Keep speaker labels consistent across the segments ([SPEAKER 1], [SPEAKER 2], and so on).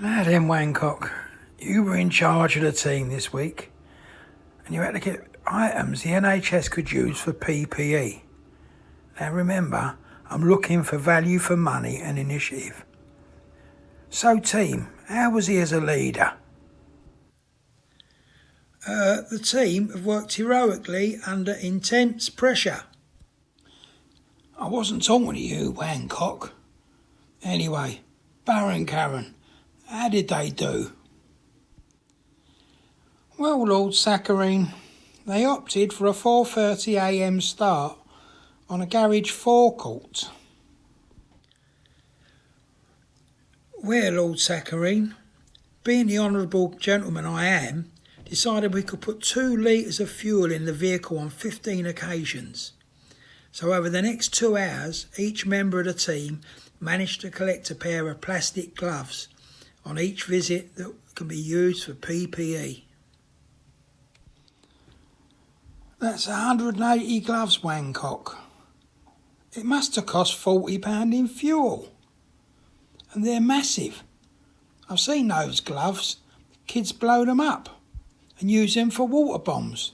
[SPEAKER 1] Now then, Wangcock, you were in charge of the team this week, and you had to get items the NHS could use for PPE. Now remember, I'm looking for value for money and initiative. So team, how was he as a leader?
[SPEAKER 2] The team have worked heroically under intense pressure.
[SPEAKER 1] I wasn't talking to you, Wangcock. Anyway, Baron Karen, how did they do?
[SPEAKER 2] Well, Lord Saccharine, they opted for a 4:30 a.m. start on a garage forecourt. Where, Lord Saccharine, being the honourable gentleman I am, decided we could put 2 litres of fuel in the vehicle on 15 occasions. So over the next 2 hours, each member of the team managed to collect a pair of plastic gloves on each visit that can be used for PPE.
[SPEAKER 1] That's 180 gloves, Wangcock. It must have cost £40 in fuel. And they're massive. I've seen those gloves. Kids blow them up and use them for water bombs.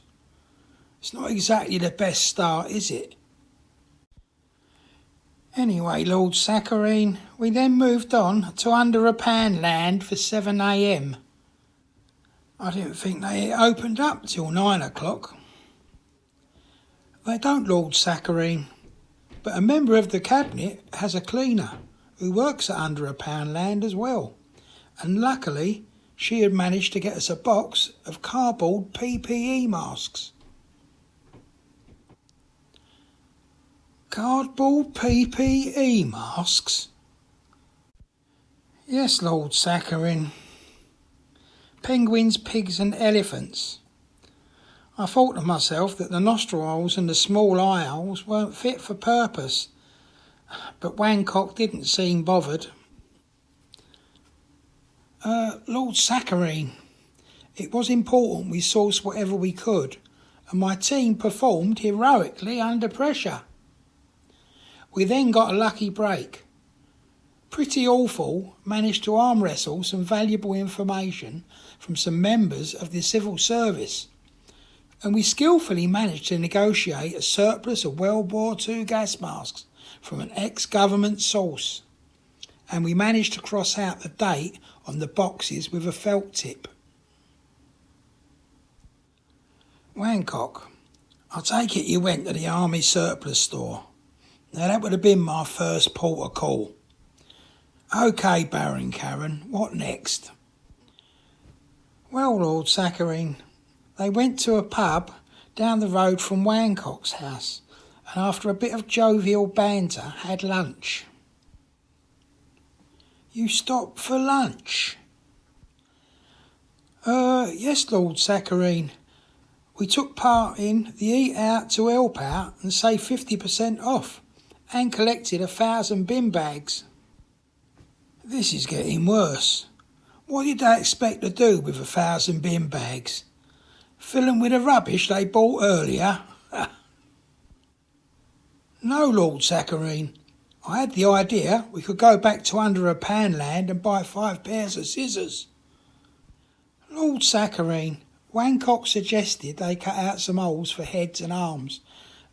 [SPEAKER 1] It's not exactly the best start, is it?
[SPEAKER 2] Anyway, Lord Saccharine, we then moved on to Under a Pan land for 7 a.m.
[SPEAKER 1] I didn't think they opened up till 9 o'clock.
[SPEAKER 2] They don't, Lord Saccharine, but a member of the cabinet has a cleaner who works at Under a Pound land as well, and luckily she had managed to get us a box of cardboard PPE masks.
[SPEAKER 1] Cardboard PPE masks?
[SPEAKER 2] Yes, Lord Saccharine. Penguins, pigs and elephants. I thought to myself that the nostril holes and the small eye holes weren't fit for purpose, but Wangcock didn't seem bothered.
[SPEAKER 1] Lord Saccharine, it was important we sourced whatever we could, and my team performed heroically under pressure. We then got a lucky break. Pretty Awful managed to arm wrestle some valuable information from some members of the civil service, and we skillfully managed to negotiate a surplus of World War II gas masks from an ex-government source, and we managed to cross out the date on the boxes with a felt tip.
[SPEAKER 2] Wangcock, I take it you went to the Army surplus store. Now that would have been my first port of call.
[SPEAKER 1] OK, Baron Karen, what next?
[SPEAKER 2] Well, Lord Saccharine, they went to a pub down the road from Wangcock's house, and after a bit of jovial banter had lunch.
[SPEAKER 1] You stopped for lunch?
[SPEAKER 2] Yes, Lord Saccharine. We took part in the Eat Out to Help Out and saved 50% off, and collected 1,000 bin bags.
[SPEAKER 1] This is getting worse. What did they expect to do with 1,000 bin bags? Fill them with the rubbish they bought earlier?
[SPEAKER 2] No, Lord Saccharine. I had the idea we could go back to Under a Pan land and buy 5 pairs of scissors. Lord Saccharine, Wangcock suggested they cut out some holes for heads and arms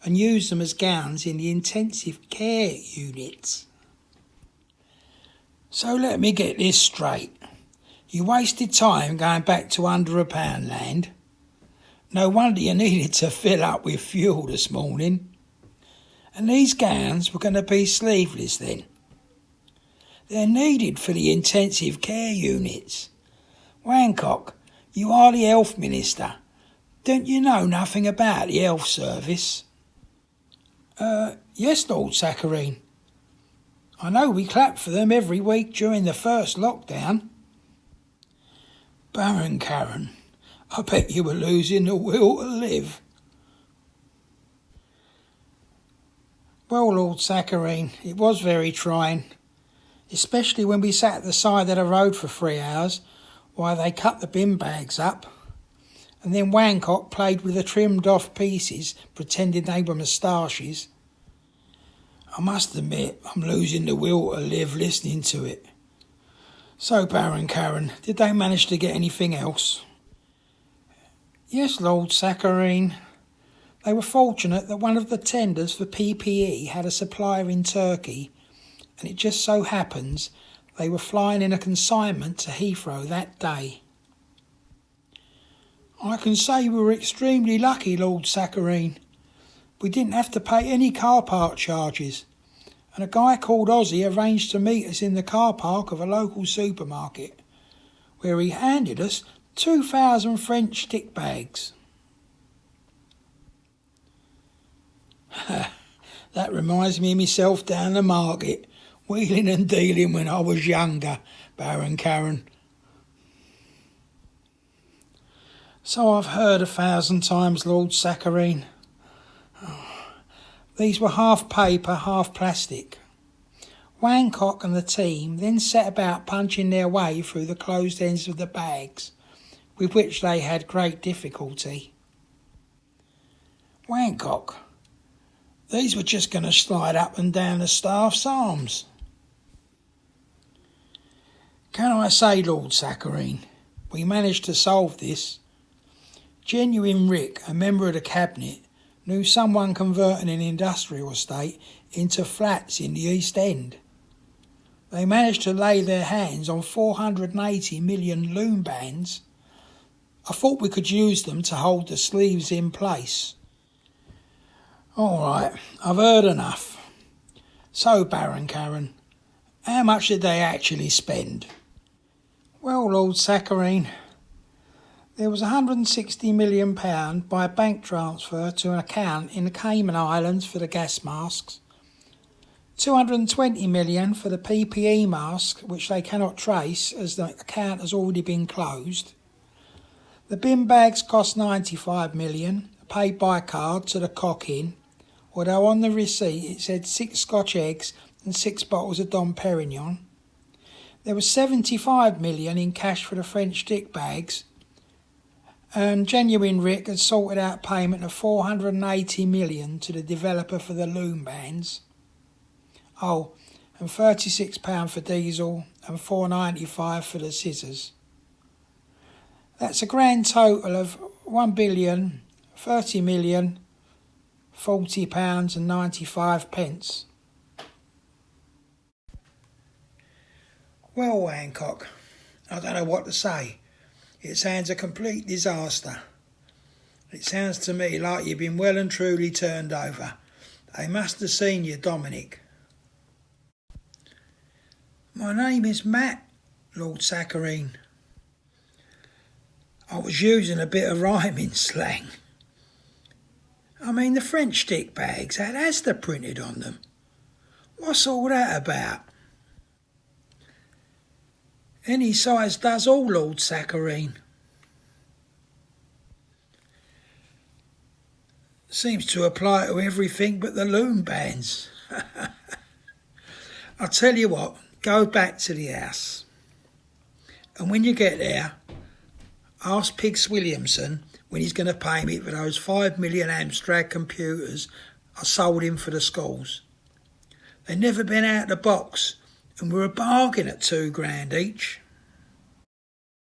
[SPEAKER 2] and use them as gowns in the intensive care units.
[SPEAKER 1] So let me get this straight. You wasted time going back to Under a Pound land. No wonder you needed to fill up with fuel this morning. And these gowns were going to be sleeveless then. They're needed for the intensive care units. Wangcock, you are the Health Minister. Don't you know nothing about the health service?
[SPEAKER 2] Yes, Lord Saccharine. I know we clapped for them every week during the first lockdown.
[SPEAKER 1] Baron Karen, I bet you were losing the will to live.
[SPEAKER 2] Well, Lord Saccharine, it was very trying, especially when we sat at the side of the road for 3 hours while they cut the bin bags up, and then Wangcock played with the trimmed off pieces, pretending they were moustaches.
[SPEAKER 1] I must admit, I'm losing the will to live listening to it.
[SPEAKER 2] So, Baron Karen, did they manage to get anything else?
[SPEAKER 1] Yes, Lord Saccharine. They were fortunate that one of the tenders for PPE had a supplier in Turkey, and it just so happens they were flying in a consignment to Heathrow that day.
[SPEAKER 2] I can say we were extremely lucky, Lord Saccharine. We didn't have to pay any car park charges, and a guy called Ozzy arranged to meet us in the car park of a local supermarket, where he handed us 2,000 French stick bags. That reminds me of myself down the market, wheeling and dealing when I was younger, Baron Karen.
[SPEAKER 1] So I've heard 1,000 times, Lord Saccharine. These were half paper, half plastic. Wangcock and the team then set about punching their way through the closed ends of the bags, with which they had great difficulty.
[SPEAKER 2] Wangcock, these were just going to slide up and down the staff's arms. Can I say, Lord Saccharine, we managed to solve this. Genuine Rick, a member of the cabinet, knew someone converting an industrial estate into flats in the East End. They managed to lay their hands on 480 million loom bands. I thought we could use them to hold the sleeves in place. All right, I've heard enough. So, Baron Karen, how much did they actually spend?
[SPEAKER 1] Well, Lord Saccharine, there was £160 million by bank transfer to an account in the Cayman Islands for the gas masks, 220 million for the PPE mask, which they cannot trace as the account has already been closed. The bin bags cost 95 million, paid by card to the Cock Inn, although on the receipt it said 6 Scotch eggs and 6 bottles of Dom Perignon. There was 75 million in cash for the French stick bags, and Genuine Rick had sorted out payment of 480 million to the developer for the loom bands. Oh, and £36 for diesel and £4.95 for the scissors. That's a grand total of £1,030,040.95.
[SPEAKER 2] Well, Wangcock, I don't know what to say. It sounds a complete disaster. It sounds to me like you've been well and truly turned over. They must have seen you, Dominic.
[SPEAKER 1] My name is Matt, Lord Saccharine.
[SPEAKER 2] I was using a bit of rhyming slang. I mean, the French stick bags had Asda printed on them. What's all that about?
[SPEAKER 1] Any size does all, Lord Saccharine.
[SPEAKER 2] Seems to apply to everything but the loom bands. I'll tell you what, go back to the house. And when you get there, ask Pigs Williamson when he's going to pay me for those 5 million Amstrad computers I sold him for the schools. They've never been out of the box, and we're a bargain at £2,000 each.